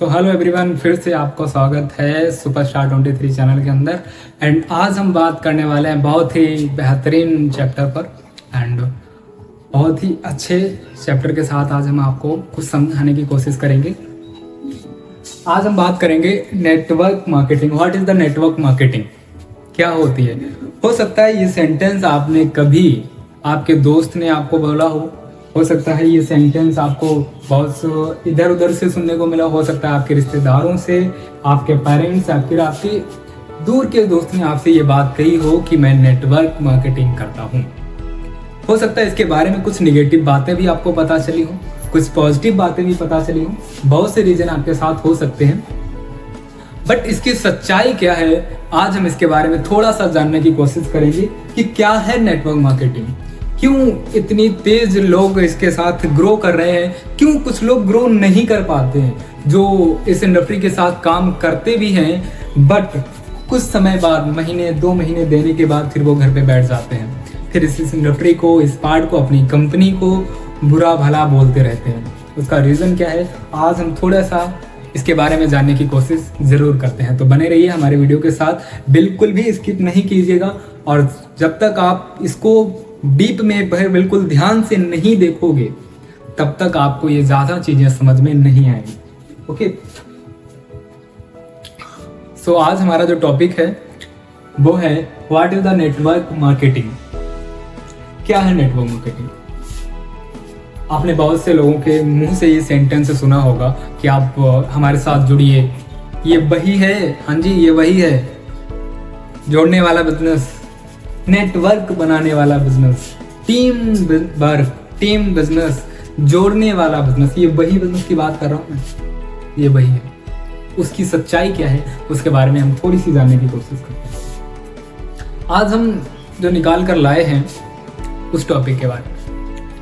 Hello everyone, फिर से आपको स्वागत है सुपरस्टार 23 चैनल के अंदर। एंड आज हम बात करने वाले हैं बहुत ही बेहतरीन चैप्टर पर एंड बहुत ही अच्छे चैप्टर के साथ आज हम आपको कुछ समझाने की कोशिश करेंगे। आज हम बात करेंगे network marketing. What is the network marketing, क्या होती है। हो सकता है ये सेंटेंस आपने कभी आपके दोस्त ने आपको बोला हो सकता है ये सेंटेंस आपको बहुत इधर उधर से सुनने को मिला, हो सकता है आपके रिश्तेदारों से, आपके पेरेंट्स या फिर आपके दूर के दोस्त ने आपसे ये बात कही हो कि मैं नेटवर्क मार्केटिंग करता हूँ। हो सकता है इसके बारे में कुछ निगेटिव बातें भी आपको पता चली हो, कुछ पॉजिटिव बातें भी पता चली हो, बहुत से रीजन आपके साथ हो सकते हैं। बट इसकी सच्चाई क्या है, आज हम इसके बारे में थोड़ा सा जानने की कोशिश करेंगे कि क्या है नेटवर्क मार्केटिंग, क्यों इतनी तेज लोग इसके साथ ग्रो कर रहे हैं, क्यों कुछ लोग ग्रो नहीं कर पाते हैं, जो इस इंडस्ट्री के साथ काम करते भी हैं बट कुछ समय बाद, महीने 2 महीने देने के बाद फिर वो घर पे बैठ जाते हैं, फिर इस इंडस्ट्री को, इस पार्ट को, अपनी कंपनी को बुरा भला बोलते रहते हैं। उसका रीज़न क्या है, आज हम थोड़ा सा इसके बारे में जानने की कोशिश ज़रूर करते हैं। तो बने रहिए हमारे वीडियो के साथ, बिल्कुल भी स्किप नहीं कीजिएगा। और जब तक आप इसको डीप में बिल्कुल ध्यान से नहीं देखोगे तब तक आपको ये ज़्यादा चीज़ें समझ में नहीं आएंगी। ओके, सो आज हमारा जो टॉपिक है वो है what is the network marketing. क्या है नेटवर्क मार्केटिंग। आपने बहुत से लोगों के मुंह से ये सेंटेंस सुना होगा कि आप हमारे साथ जुड़िए, ये वही है। हाँ जी, ये वही है, जोड़ने वाला बिजनेस, नेटवर्क बनाने वाला business, team work, team business, जोड़ने वाला बिजनेस, ये वही बिजनेस की बात कर रहा हूँ मैं, ये वही है। उसकी सच्चाई क्या है उसके बारे में हम थोड़ी सी जानने की कोशिश करते हैं। आज हम जो निकाल कर लाए हैं उस टॉपिक के बारे में।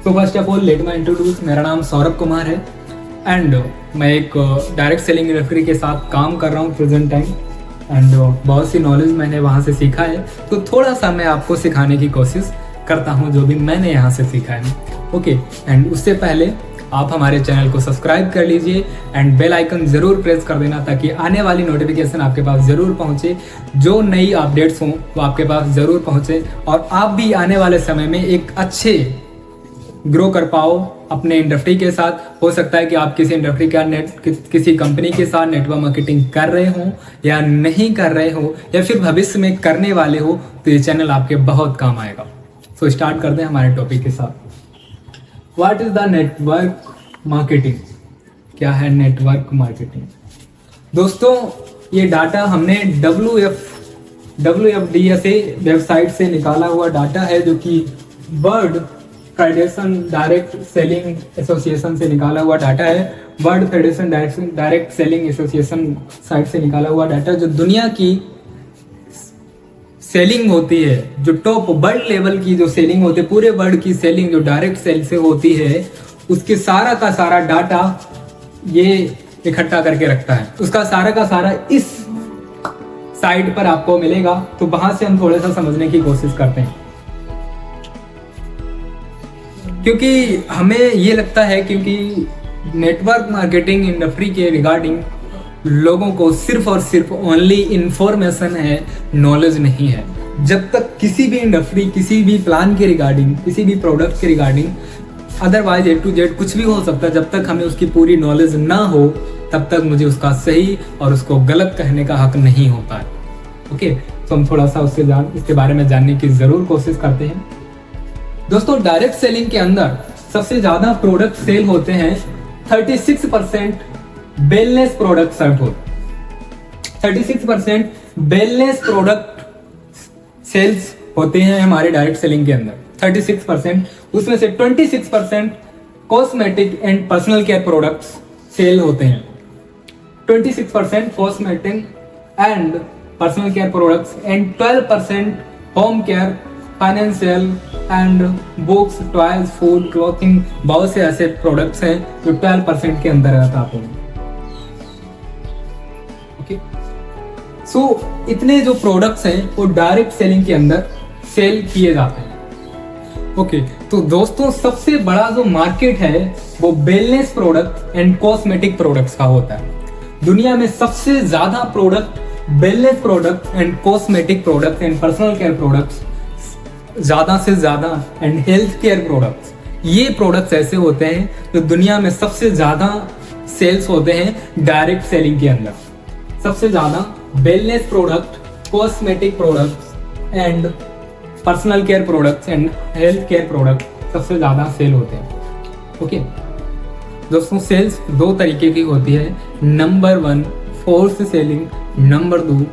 तो first of all let me introduce, मेरा नाम सौरभ कुमार है एंड मैं एक डायरेक्ट सेलिंग इंडस्ट्री के साथ काम कर रहा हूँ प्रेजेंट टाइम एंड बहुत सी नॉलेज मैंने वहाँ से सीखा है, तो थोड़ा सा मैं आपको सिखाने की कोशिश करता हूँ जो भी मैंने यहाँ से सीखा है। ओके, एंड उससे पहले आप हमारे चैनल को सब्सक्राइब कर लीजिए एंड बेल आइकन ज़रूर प्रेस कर देना ताकि आने वाली नोटिफिकेशन आपके पास ज़रूर पहुँचे, जो नई अपडेट्स हों वो आपके पास ज़रूर पहुँचे और आप भी आने वाले समय में एक अच्छे ग्रो कर पाओ अपने इंडस्ट्री के साथ। हो सकता है कि आप किसी इंडस्ट्री का किसी कंपनी के साथ नेटवर्क मार्केटिंग कर रहे हो या नहीं कर रहे हो या फिर भविष्य में करने वाले हो, तो ये चैनल आपके बहुत काम आएगा। सो स्टार्ट करते हैं हमारे टॉपिक के साथ। What is the network marketing. क्या है नेटवर्क मार्केटिंग। दोस्तों, ये डाटा हमने WFDA वेबसाइट से निकाला हुआ डाटा है, जो कि world federation direct selling association से निकाला हुआ डाटा है। World federation direct selling association site से निकाला हुआ डाटा, जो दुनिया की सेलिंग होती है, जो टॉप वर्ल्ड लेवल की जो सेलिंग होती है, पूरे वर्ल्ड की सेलिंग जो डायरेक्ट सेल से होती है, उसके सारा का सारा डाटा ये इकट्ठा करके रखता है। उसका सारा का सारा इस साइट पर आपको मिलेगा, तो वहां से हम थोड़ा सा समझने की कोशिश करते हैं, क्योंकि हमें ये लगता है क्योंकि नेटवर्क मार्केटिंग इंडस्ट्री के रिगार्डिंग लोगों को सिर्फ और सिर्फ ओनली इंफॉर्मेशन है, नॉलेज नहीं है। जब तक किसी भी इंडस्ट्री, किसी भी प्लान के रिगार्डिंग, किसी भी प्रोडक्ट के regarding, otherwise A to Z कुछ भी हो सकता है, जब तक हमें उसकी पूरी नॉलेज ना हो तब तक मुझे उसका सही और उसको गलत कहने का हक नहीं होता है। ओके, तो हम थोड़ा सा इसके बारे में जानने की जरूर कोशिश करते हैं। दोस्तों, डायरेक्ट सेलिंग के अंदर सबसे ज्यादा प्रोडक्ट सेल होते हैं, 36% वेलनेस प्रोडक्ट सेल होते हैं। 36% वेलनेस प्रोडक्ट सेल्स होते हैं हमारे डायरेक्ट सेलिंग के अंदर। 36%, उसमें से 26% cosmetic and personal care products sale होते हैं। 26% cosmetic and personal care products and 12% home care, financial and books, toys, food, clothing, बहुत से ऐसे प्रोडक्ट्स हैं जो 12% के अंदर आते हैं। ओके, सो इतने जो प्रोडक्ट्स हैं वो डायरेक्ट सेलिंग के अंदर सेल किए जाते हैं। ओके, तो दोस्तों सबसे बड़ा जो मार्केट है वो wellness product and cosmetic products का होता है। दुनिया में सबसे ज्यादा product, wellness product and cosmetic product and personal care products, ज्यादा से ज्यादा एंड हेल्थ केयर प्रोडक्ट्स, ये प्रोडक्ट्स ऐसे होते हैं जो दुनिया में सबसे ज्यादा सेल्स होते हैं डायरेक्ट सेलिंग के अंदर। सबसे ज्यादा wellness product, cosmetic products and personal care products and health care product सबसे ज्यादा सेल होते हैं। ओके दोस्तों, सेल्स दो तरीके की होती है। Number 1 force selling, number 2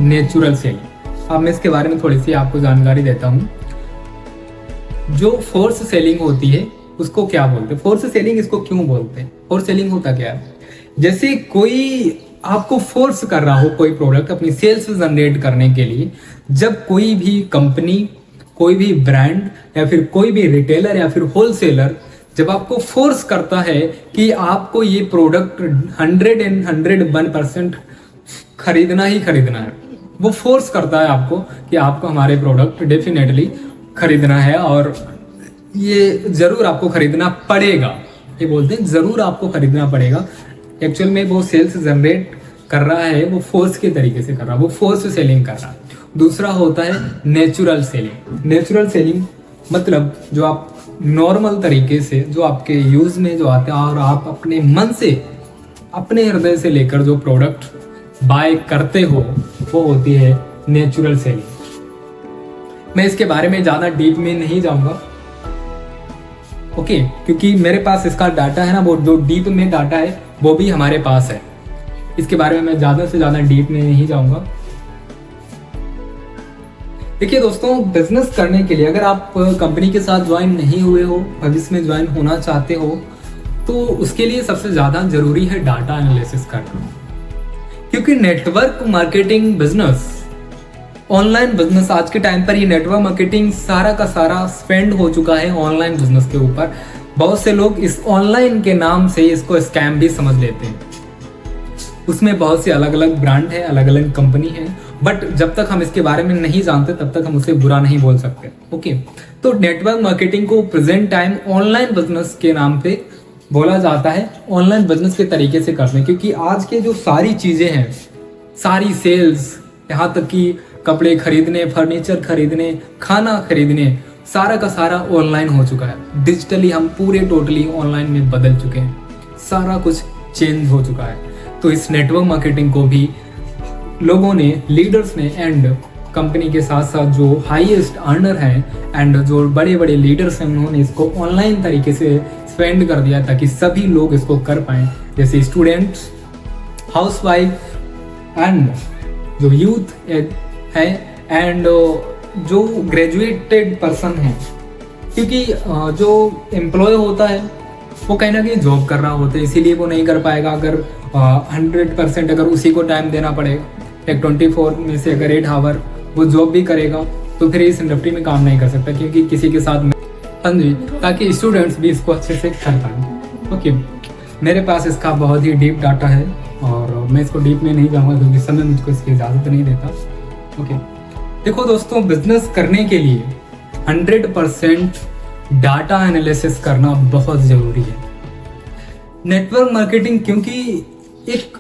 natural selling. अब मैं इसके बारे में थोड़ी सी आपको जानकारी देता हूँ। जो फोर्स सेलिंग होती है उसको क्या बोलते हैं, फोर्स सेलिंग इसको क्यों बोलते हैं, फोर्स सेलिंग होता क्या है? जैसे कोई आपको फोर्स कर रहा हो कोई प्रोडक्ट अपनी सेल्स जनरेट करने के लिए। जब कोई भी कंपनी, कोई भी ब्रांड या फिर कोई भी रिटेलर या फिर होलसेलर जब आपको फोर्स करता है कि आपको ये प्रोडक्ट 101% खरीदना ही खरीदना है, वो फोर्स करता है आपको कि आपको हमारे प्रोडक्ट डेफिनेटली खरीदना है और ये जरूर आपको खरीदना पड़ेगा। ये बोलते हैं जरूर आपको खरीदना पड़ेगा। एक्चुअल में वो सेल्स जनरेट कर रहा है, वो फोर्स के तरीके से कर रहा है, वो फोर्स सेलिंग कर रहा है। दूसरा होता है नेचुरल सेलिंग। नेचुरल सेलिंग मतलब जो आप नॉर्मल तरीके से, जो आपके यूज में जो आता है और आप अपने मन से, अपने हृदय से लेकर जो प्रोडक्ट बाय करते हो, वो होती है नेचुरल सेलिंग। मैं इसके बारे में ज्यादा डीप में नहीं जाऊंगा, ओके, क्योंकि मेरे पास इसका डाटा है ना, वो जो डीप में डाटा है वो भी हमारे पास है। इसके बारे में मैं ज्यादा से ज्यादा डीप में नहीं जाऊंगा। देखिए दोस्तों, बिजनेस करने के लिए अगर आप कंपनी के साथ ज्वाइन नहीं हुए हो, भविष्य में ज्वाइन होना चाहते हो, तो उसके लिए सबसे ज्यादा जरूरी है डाटा एनालिसिस करना। क्योंकि network marketing business, online business, आज के टाइम पर ये नेटवर्क मार्केटिंग सारा का सारा स्पेंड हो चुका है ऑनलाइन बिजनेस के ऊपर। बहुत से लोग इस ऑनलाइन के नाम से इसको स्कैम भी समझ लेते हैं। उसमें बहुत से अलग अलग ब्रांड है, अलग अलग कंपनी है, बट जब तक हम इसके बारे में नहीं जानते तब तक हम उसे बुरा नहीं बोल सकते। ओके, तो नेटवर्क मार्केटिंग को प्रेजेंट टाइम ऑनलाइन बिजनेस के नाम पे बोला जाता है, ऑनलाइन बिजनेस के तरीके से करते हैं। क्योंकि आज के जो सारी चीजें हैं, सारी सेल्स, यहाँ तक कि कपड़े खरीदने, फर्नीचर खरीदने, खाना खरीदने, सारा का सारा ऑनलाइन हो चुका है। डिजिटली हम पूरे टोटली ऑनलाइन में बदल चुके हैं, सारा कुछ चेंज हो चुका है। तो इस नेटवर्क मार्केटिंग को भी लोगों ने, लीडर्स ने एंड कंपनी के साथ साथ जो हाईएस्ट अर्नर हैं एंड जो बड़े बड़े लीडर्स हैं, उन्होंने इसको ऑनलाइन तरीके से स्पेंड कर दिया ताकि सभी लोग इसको कर पाएं। जैसे स्टूडेंट्स, हाउसवाइफ एंड जो यूथ है एंड जो ग्रेजुएटेड पर्सन है। क्योंकि जो एम्प्लॉय होता है वो कहीं ना कहीं जॉब कर रहा होता है, इसीलिए वो नहीं कर पाएगा। अगर 100% अगर उसी को टाइम देना पड़ेगा, एक 24 में से अगर 8 आवर वो जॉब भी करेगा तो फिर इस इंडस्ट्री में काम नहीं कर सकता, क्योंकि किसी के साथ हाँ जी, ताकि स्टूडेंट्स भी इसको अच्छे से कर पाएँ। ओके, मेरे पास इसका बहुत ही डीप डाटा है और मैं इसको डीप में नहीं जाऊँगा क्योंकि समय मुझको इसकी इजाज़त नहीं देता। ओके, देखो दोस्तों, बिजनेस करने के लिए 100% डाटा एनालिसिस करना बहुत ज़रूरी है। नेटवर्क मार्केटिंग क्योंकि एक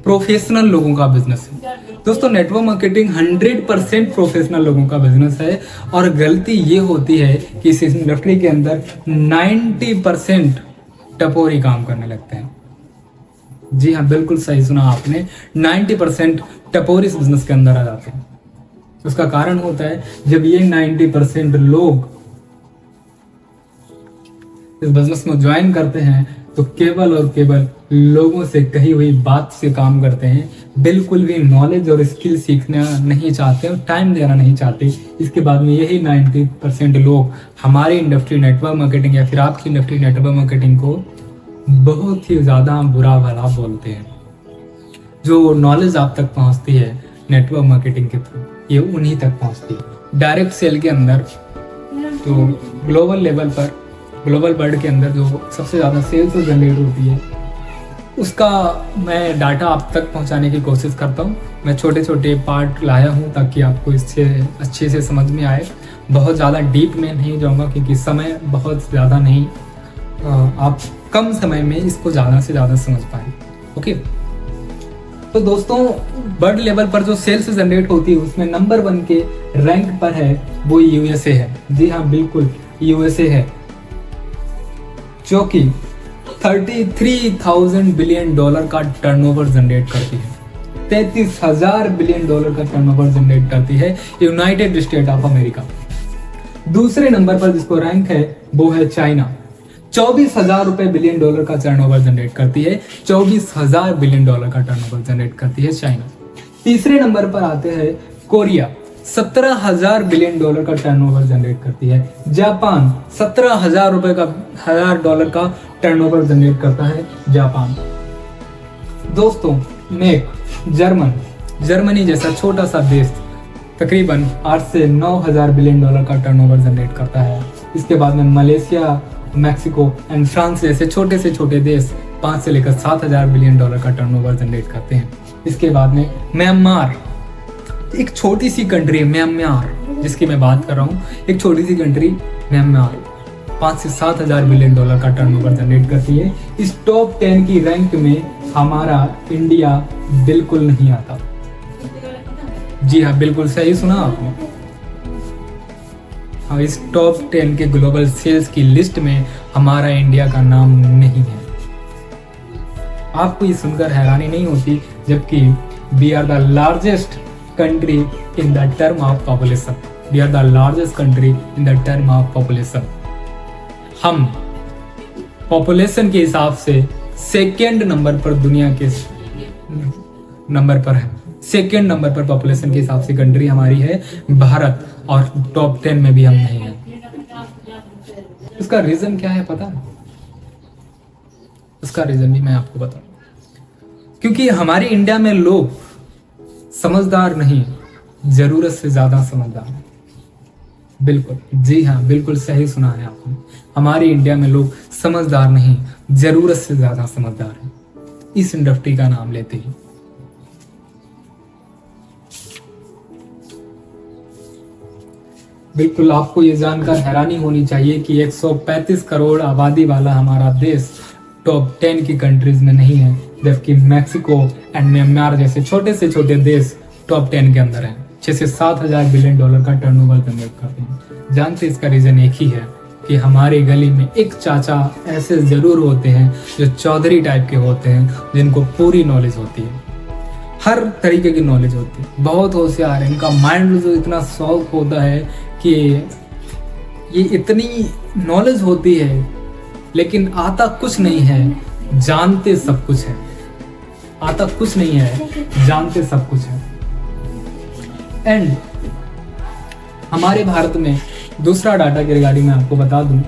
प्रोफेशनल लोगों का बिजनेस है दोस्तों। नेटवर्क मार्केटिंग 100% प्रोफेशनल लोगों का बिजनेस है और गलती ये होती है कि इस इंडस्ट्री के अंदर 90% टपोरी काम करने लगते हैं। जी हाँ, बिल्कुल सही सुना आपने, 90% टपोरी इस बिजनेस के अंदर आ जाते हैं। उसका कारण होता है जब ये 90% लोग इस बिजनेस में ज्वाइन करते हैं तो केवल और केवल लोगों से कही हुई बात से काम करते हैं, बिल्कुल भी नॉलेज और स्किल सीखना नहीं चाहते और टाइम देना नहीं चाहते। इसके बाद में यही 90% लोग हमारी इंडस्ट्री नेटवर्क मार्केटिंग या फिर आपकी इंडस्ट्री नेटवर्क मार्केटिंग को बहुत ही ज़्यादा बुरा भला बोलते हैं। जो नॉलेज आप तक पहुंचती है नेटवर्क मार्केटिंग के थ्रू, ये उन्हीं तक पहुंचती है। डायरेक्ट सेल के अंदर तो ग्लोबल लेवल पर, ग्लोबल वर्ल्ड के अंदर जो सबसे ज़्यादा सेल्स जनरेट होती है, उसका मैं डाटा आप तक पहुंचाने की कोशिश करता हूं। मैं छोटे छोटे पार्ट लाया हूं ताकि आपको इससे अच्छे से समझ में आए। बहुत ज़्यादा डीप में नहीं जाऊंगा क्योंकि समय बहुत ज़्यादा नहीं, आप कम समय में इसको ज़्यादा से ज़्यादा समझ पाए। ओके, तो दोस्तों वर्ल्ड लेवल पर जो सेल्स जनरेट होती है उसमें नंबर 1 के रैंक पर है वो यूएसए है। जी हाँ बिल्कुल यूएसए है, जो कि 33,000 बिलियन डॉलर का टर्नओवर जनरेट करती है। 33,000 बिलियन डॉलर का टर्नओवर जनरेट करती है यूनाइटेड स्टेट ऑफ अमेरिका। दूसरे नंबर पर जिसको रैंक है वो है चाइना। 24,000 रुपए बिलियन डॉलर का टर्नओवर जनरेट करती है। 24,000 बिलियन डॉलर का टर्नओवर जनरेट करती है चाइना। तीसरे नंबर पर आते हैं कोरिया। 17,000 बिलियन डॉलर का टर्नओवर जनरेट करती है। जापान 17,000 रुपए का $1,000 का टर्नओवर जनरेट करता है जापान। दोस्तों नेक्स्ट जर्मनी जैसा छोटा सा देश तकरीबन 8 से 9,000 बिलियन डॉलर का टर्नओवर जनरेट करता है। इसके बाद में मलेशिया, मैक्सिको एंड फ्रांस जैसे छोटे से छोटे देश 5 से लेकर 7,000 बिलियन डॉलर का टर्नओवर जनरेट करते हैं। इसके बाद में म्यांमार, एक छोटी सी कंट्री म्यांमार जिसकी मैं बात कर रहा हूँ, एक छोटी सी कंट्री म्यांमार 5 से 7,000 बिलियन डॉलर का टर्नओवर जनरेट करती है। इस टॉप 10 की रैंक में हमारा इंडिया बिल्कुल नहीं आता। जी हाँ बिल्कुल सही सुना आपने। हाँ, इस टॉप 10 के ग्लोबल सेल्स की लिस्ट में हमारा इंडिया का नाम नहीं है। आपको ये सुनकर हैरानी नहीं होती, जबकि we are the largest country in the term of population. We are the largest country in the term of population. हम पॉपुलेशन के हिसाब से सेकेंड नंबर पर दुनिया के नंबर पर है। सेकेंड नंबर पर पॉपुलेशन के हिसाब से कंट्री हमारी है भारत, और टॉप 10 में भी हम नहीं हैं। इसका रीजन क्या है पता है? इसका रीजन भी मैं आपको बताऊं। क्योंकि हमारे इंडिया में लोग समझदार नहीं, जरूरत से ज्यादा समझदार हैं। बिल्कुल, जी हाँ बिल्कुल सही सुना है आपने। हमारे इंडिया में लोग समझदार नहीं, जरूरत से ज्यादा समझदार हैं। इस इंडस्ट्री का नाम लेते ही बिल्कुल आपको ये जानकर हैरानी होनी चाहिए कि 135 करोड़ आबादी वाला हमारा देश टॉप 10 की कंट्रीज में नहीं है, जबकि मैक्सिको एंड म्यांमार जैसे छोटे से छोटे देश टॉप 10 के अंदर हैं। 6 से 7,000 बिलियन डॉलर का टर्नओवर जनरेट करते हैं। जानते इसका रीजन एक ही है कि हमारी गली में एक चाचा ऐसे जरूर होते हैं जो चौधरी टाइप के होते हैं, जिनको पूरी नॉलेज होती है, हर तरीके की नॉलेज होती है, बहुत होशियार है। इनका माइंड जो इतना शौक होता है कि ये इतनी नॉलेज होती है लेकिन आता कुछ नहीं है, जानते सब कुछ है। आता कुछ नहीं है, जानते सब कुछ है। एंड हमारे भारत में दूसरा डाटा के रिगार्डिंग मैं आपको बता दूं,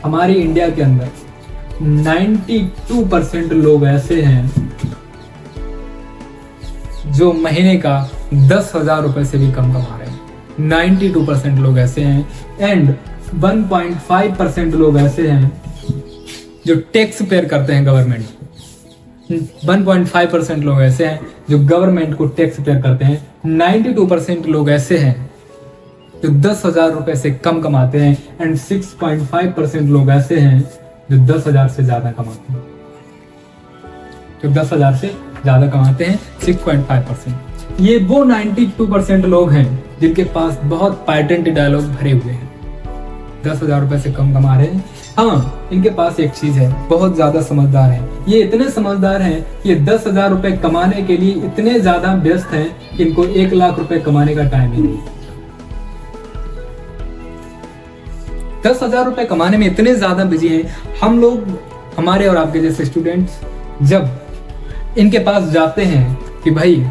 हमारे इंडिया के अंदर 92% लोग ऐसे हैं जो महीने का 10,000 रुपए से भी कम कमा रहे हैं। 92% लोग ऐसे हैं। एंड 1.5% लोग ऐसे हैं जो टैक्स पेयर करते हैं गवर्नमेंट। 1.5% लोग ऐसे हैं जो गवर्नमेंट को टैक्स पेयर करते हैं। 92% लोग ऐसे हैं जो 10,000 रुपए से कम कमाते हैं। एंड 6.5% लोग ऐसे हैं जो 10,000 से ज्यादा कमाते हैं। जो 10,000 से ज्यादा कमाते हैं 6.5%। ये वो 92% लोग हैं जिनके पास बहुत पैटेंट डायलॉग भरे हुए हैं, 10,000 रुपए से कम कमा रहे हैं। हाँ, इनके पास एक चीज है, बहुत ज्यादा समझदार है। ये इतने समझदार हैं, ये 10,000 रुपए कमाने के लिए इतने ज्यादा व्यस्त हैं कि इनको 1 लाख रुपए कमाने का टाइम ही नहीं। 10,000 रुपए कमाने में इतने ज्यादा बिजी हैं। हम लोग, हमारे और आपके जैसे स्टूडेंट्स, जब इनके पास जाते हैं कि भाई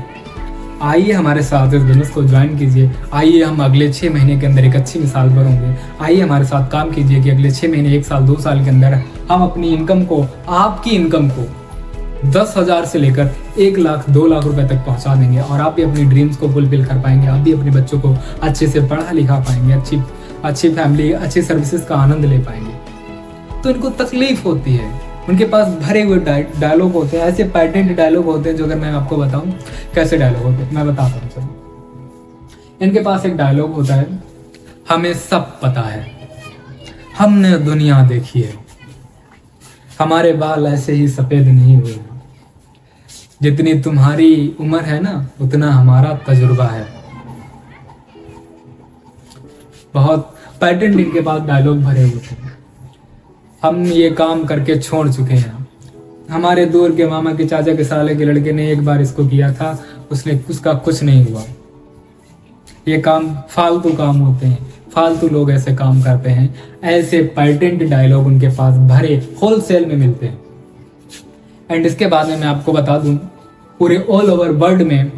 आइए हमारे साथ इस बिजनेस को ज्वाइन कीजिए, आइए हम अगले 6 महीने के अंदर एक अच्छी मिसाल बनोगे, आइए हमारे साथ काम कीजिए कि अगले 6 महीने, 1 साल, 2 साल के अंदर हम अपनी इनकम को, आपकी इनकम को 10,000 से लेकर 1 लाख, 2 लाख रुपए तक पहुंचा देंगे और आप भी अपनी ड्रीम्स को फुलफिल कर पाएंगे। आप भी अपने बच्चों को अच्छे से पढ़ा लिखा पाएंगे, अच्छी फैमिली, अच्छी सर्विसेज का आनंद ले पाएंगे। तो इनको तकलीफ होती है, उनके पास भरे हुए डायलॉग होते हैं, ऐसे पैटेंट डायलॉग होते हैं जो अगर मैं आपको बताऊं कैसे डायलॉग होते हैं, मैं बताता हूं। चलो, इनके पास एक डायलॉग होता है, हमें सब पता है, हमने दुनिया देखी है, हमारे बाल ऐसे ही सफेद नहीं हुए, जितनी तुम्हारी उम्र है ना उतना हमारा तजुर्बा है। बहुत पैटेंट इनके पास डायलॉग भरे हुए थे। हम ये काम करके छोड़ चुके हैं। हमारे दूर के मामा के चाचा के साले के लड़के ने एक बार इसको किया था, उसका कुछ नहीं हुआ। ये काम फालतू काम होते हैं, फालतू लोग ऐसे काम करते हैं। ऐसे पैटेंट डायलॉग उनके पास भरे होलसेल में मिलते हैं। एंड इसके बाद में मैं आपको बता दूं, पूरे ऑल ओवर वर्ल्ड में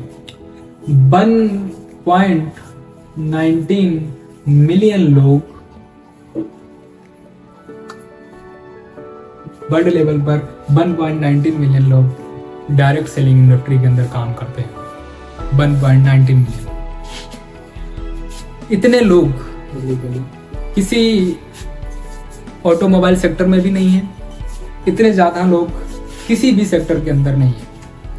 1.19 मिलियन लोग वर्ल्ड लेवल पर 1.19 मिलियन लोग डायरेक्ट सेलिंग इंडस्ट्री के अंदर काम करते हैं। 1.19 मिलियन। इतने लोग किसी ऑटोमोबाइल सेक्टर में भी नहीं है, इतने ज्यादा लोग किसी भी सेक्टर के अंदर नहीं है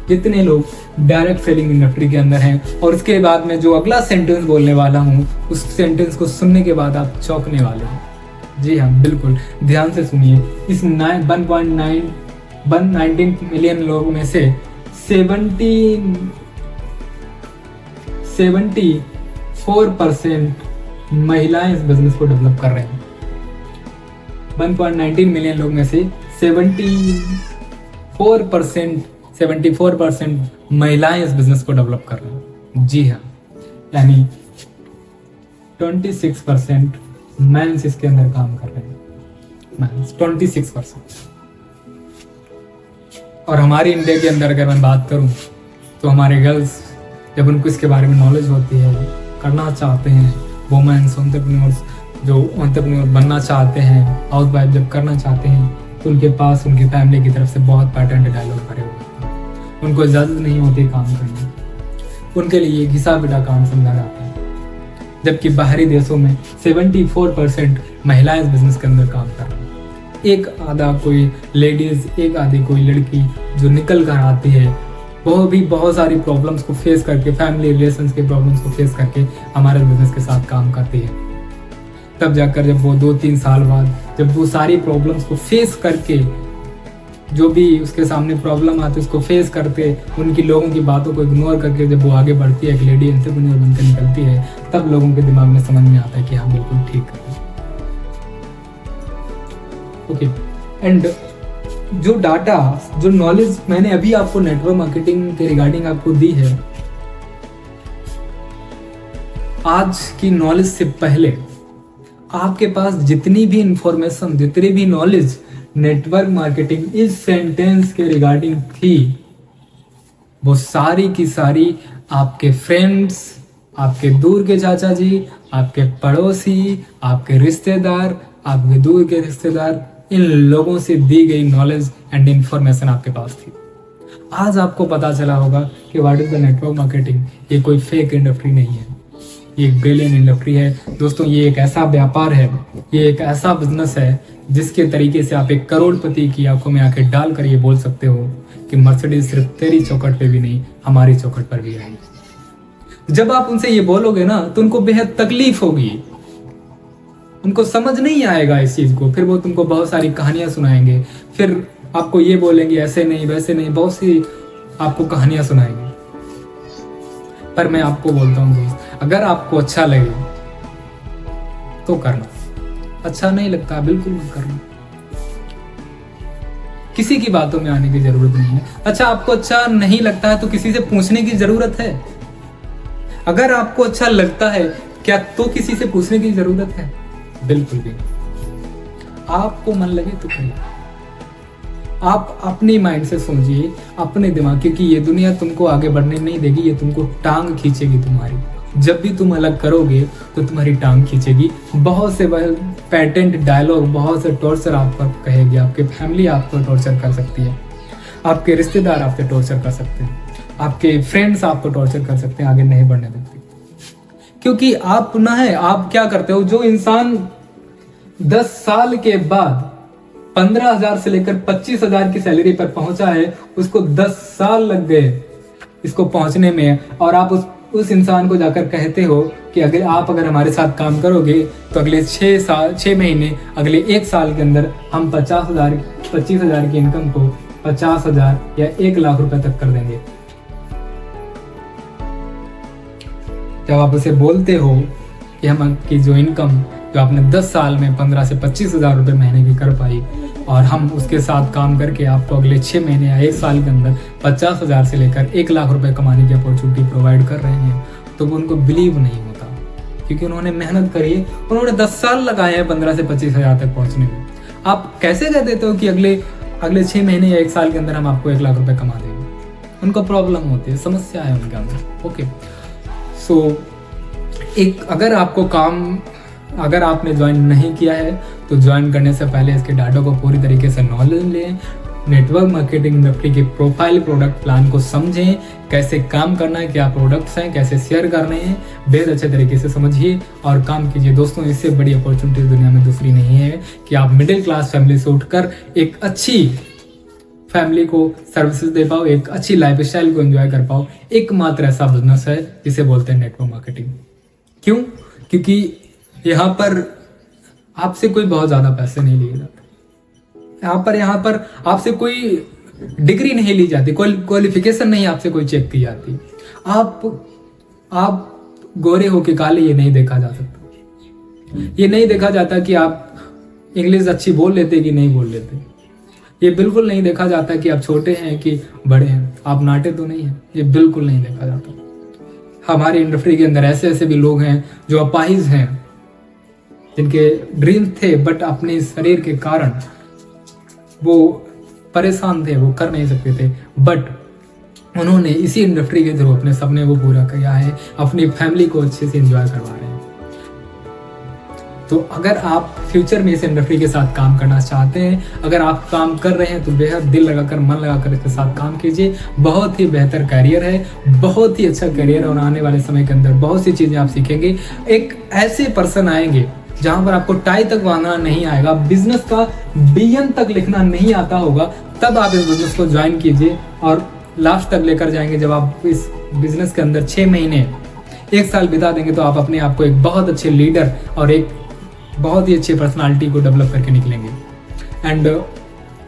जितने लोग डायरेक्ट सेलिंग इंडस्ट्री के अंदर हैं। और उसके बाद में जो अगला सेंटेंस बोलने वाला हूँ, उस सेंटेंस को सुनने के बाद आप चौंकने वाले हैं। जी हाँ, बिल्कुल ध्यान से सुनिए। इस 1.19 मिलियन लोग में से 74% महिलाएं इस बिजनेस को डेवलप कर रहे हैं। 1.19 मिलियन लोग में से 74% महिलाएं इस बिजनेस को डेवलप कर रहे हैं। जी हाँ, यानी 26% मेंस इसके अंदर काम कर रहे हैं। मेंस 26%। और हमारी इंडिया के अंदर अगर मैं बात करूं तो हमारे गर्ल्स जब उनको इसके बारे में नॉलेज होती है, करना चाहते हैं, वुमेन्स एंटरप्रेन्योर्स जो एंटरप्रेन्योर बनना चाहते हैं, हाउस वाइफ जब करना चाहते हैं, तो उनके पास उनकी फैमिली की तरफ से बहुत पैटर्न डायलॉग भरे हुए होते हैं। उनको इजाज़त नहीं होती काम करने, उनके लिए घिसा पिटा काम समझा जाता है। जबकि बाहरी देशों में 74% महिलाएं इस बिजनेस के अंदर काम कर रही हैं। एक आधा कोई लेडीज, एक आधी कोई लड़की जो निकल कर आती है, वो भी बहुत सारी प्रॉब्लम्स को फेस करके, फैमिली रिलेशंस के प्रॉब्लम्स को फेस करके हमारे बिजनेस के साथ काम करती है। तब जाकर जब वो 2-3 साल बाद जब वो सारी प्रॉब्लम्स को फेस करके, जो भी उसके सामने प्रॉब्लम आती है उसको फेस करके, उनकी लोगों की बातों को इग्नोर करके जब वो आगे बढ़ती है, एक लेडी एंटरप्रेन्योर बनकर निकलती है, तब लोगों के दिमाग में समझ में आता है कि हाँ बिल्कुल ठीक है। ओके, एंड जो डाटा, जो नॉलेज मैंने अभी आपको नेटवर्क मार्केटिंग के रिगार्डिंग आपको दी है, आज की नॉलेज से पहले आपके पास जितनी भी इंफॉर्मेशन, जितनी भी नॉलेज नेटवर्क मार्केटिंग इस सेंटेंस के रिगार्डिंग थी, वो सारी की सारी आपके फ्रेंड्स, आपके दूर के चाचा जी, आपके पड़ोसी, आपके रिश्तेदार, आपके दूर के रिश्तेदार, इन लोगों से दी गई नॉलेज एंड इंफॉर्मेशन आपके पास थी। आज आपको पता चला होगा कि what is the network marketing. ये कोई फेक इंडस्ट्री नहीं है, ये एक ब्रिलियंट इंडस्ट्री है दोस्तों। ये एक ऐसा व्यापार है, ये एक ऐसा बिजनेस है जिसके तरीके से आप एक करोड़पति की आंखों में आंखें डालकर ये बोल सकते हो कि मर्सिडीज सिर्फ तेरी चौखट पे भी नहीं, हमारी चौखट पर भी आएगी। जब आप उनसे ये बोलोगे ना तो उनको बेहद तकलीफ होगी, उनको समझ नहीं आएगा इस चीज को। फिर वो तुमको बहुत सारी कहानियां सुनाएंगे, फिर आपको ये बोलेंगे ऐसे नहीं वैसे नहीं, बहुत सी आपको कहानियां सुनाएंगे। पर मैं आपको बोलता हूँ दोस्त, अगर आपको अच्छा लगे तो करना, अच्छा नहीं लगता बिल्कुल मत करना। किसी की बातों में आने की जरूरत नहीं है। अच्छा, आपको अच्छा नहीं लगता है तो किसी से पूछने की जरूरत है। अगर आपको अच्छा लगता है क्या तो किसी से पूछने की जरूरत है? बिल्कुल भी। आपको मन लगे तो करिए। आप अपनी माइंड से सोचिए, अपने दिमाग, क्योंकि ये दुनिया तुमको आगे बढ़ने नहीं देगी, ये तुमको टांग खींचेगी तुम्हारी। जब भी तुम अलग करोगे तो तुम्हारी टांग खींचेगी। बहुत से पैटेंट डायलॉग, बहुत से टॉर्चर आप पर कहेगी। आपके फैमिली आपको टॉर्चर कर सकती है, आपके रिश्तेदार आपसे टॉर्चर कर सकते हैं, आपके फ्रेंड्स आपको टॉर्चर कर सकते हैं, आगे नहीं बढ़ने देते। क्योंकि आप ना है, आप क्या करते हो, जो इंसान 10 साल के बाद 15,000 से लेकर 25,000 की सैलरी पर पहुंचा है, उसको 10 साल लग गए इसको पहुंचने में, और आप उस इंसान को जाकर कहते हो कि अगर हमारे साथ काम करोगे तो अगले 6 महीने, अगले 1 साल के अंदर हम 25,000 की इनकम को 50,000 या 1 लाख रुपए तक कर देंगे। जब आप उसे बोलते हो कि हम आपकी जो इनकम जो आपने 10 साल में 15 से 25,000 रुपए महीने की कर पाई और हम उसके साथ काम करके आपको अगले 6 महीने या 1 साल के अंदर 50,000 से लेकर 1 लाख रुपए कमाने की अपॉर्चुनिटी प्रोवाइड कर रहे हैं, तो वो उनको बिलीव नहीं होता, क्योंकि उन्होंने मेहनत करी है, उन्होंने 10 साल लगाए हैं 15 से 25,000 तक पहुंचने में। आप कैसे कह देते हो कि अगले 6 महीने या 1 साल के अंदर हम आपको 1 लाख रुपए कमा देंगे? उनको प्रॉब्लम होती है, समस्या है उनके अंदर। ओके, सो अगर आपने ज्वाइन नहीं किया है तो ज्वाइन करने से पहले इसके डाटा को पूरी तरीके से नॉलेज लें, नेटवर्क मार्केटिंग इंडस्ट्री की प्रोफाइल प्रोडक्ट प्लान को समझें, कैसे काम करना है, क्या प्रोडक्ट्स हैं, कैसे शेयर करने हैं, बेहद अच्छे तरीके से समझिए और काम कीजिए। दोस्तों, इससे बड़ी अपॉर्चुनिटी दुनिया में दूसरी नहीं है कि आप मिडिल क्लास फैमिली से उठकर एक अच्छी फैमिली को सर्विसेज दे पाओ, एक अच्छी लाइफस्टाइल को एंजॉय कर पाओ। एकमात्र ऐसा बिजनेस है जिसे बोलते हैं नेटवर्क मार्केटिंग। क्यों? क्योंकि यहाँ पर आपसे कोई बहुत ज्यादा पैसे नहीं लिए जाते, यहाँ पर आपसे कोई डिग्री नहीं ली जाती, कोई क्वालिफिकेशन नहीं आपसे कोई चेक की जाती। आप गोरे हो के काले ये नहीं देखा जा सकता, ये नहीं देखा जाता कि आप इंग्लिश अच्छी बोल लेते कि नहीं बोल लेते, ये बिल्कुल नहीं देखा जाता कि आप छोटे हैं कि बड़े हैं, आप नाटे तो नहीं हैं, ये बिल्कुल नहीं देखा जाता। हमारी इंडस्ट्री के अंदर ऐसे ऐसे भी लोग हैं जो अपाहिज हैं, जिनके ड्रीम थे बट अपने शरीर के कारण वो परेशान थे, वो कर नहीं सकते थे, बट उन्होंने इसी इंडस्ट्री के थ्रू अपने सपने को पूरा किया है, अपनी फैमिली को अच्छे से एंजॉय करवा रहे हैं। तो अगर आप फ्यूचर में इस इंडस्ट्री के साथ काम करना चाहते हैं, अगर आप काम कर रहे हैं तो बेहद दिल लगाकर, मन लगाकर इसके साथ काम कीजिए। बहुत ही बेहतर करियर है, बहुत ही अच्छा करियर है और आने वाले समय के अंदर बहुत सी चीजें आप सीखेंगे। एक ऐसे पर्सन आएंगे जहां पर आपको टाई तक बांधना नहीं आएगा, बिजनेस का बियन तक लिखना नहीं आता होगा, तब आप इस बिजनेस को ज्वाइन कीजिए और लास्ट तक लेकर जाएंगे। जब आप इस बिजनेस के अंदर 6 महीने 1 साल बिता देंगे तो आप अपने आप को एक बहुत अच्छे लीडर और एक बहुत ही अच्छी पर्सनालिटी को डेवलप करके निकलेंगे। एंड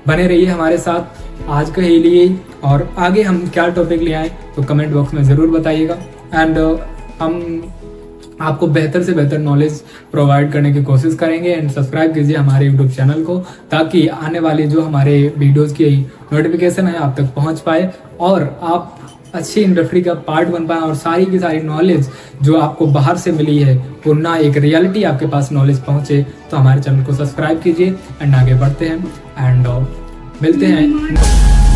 बने रहिए हमारे साथ आज के लिए, और आगे हम क्या टॉपिक ले आए तो कमेंट बॉक्स में ज़रूर बताइएगा। एंड हम आपको बेहतर से बेहतर नॉलेज प्रोवाइड करने की कोशिश करेंगे। एंड सब्सक्राइब कीजिए हमारे यूट्यूब चैनल को, ताकि आने वाली जो हमारे वीडियोज़ की नोटिफिकेशन है आप तक पहुंच पाए और आप अच्छी इंडस्ट्री का पार्ट बन पाए और सारी की सारी नॉलेज जो आपको बाहर से मिली है वो ना एक रियलिटी आपके पास नॉलेज पहुंचे। तो हमारे चैनल को सब्सक्राइब कीजिए एंड आगे बढ़ते हैं एंड मिलते हैं।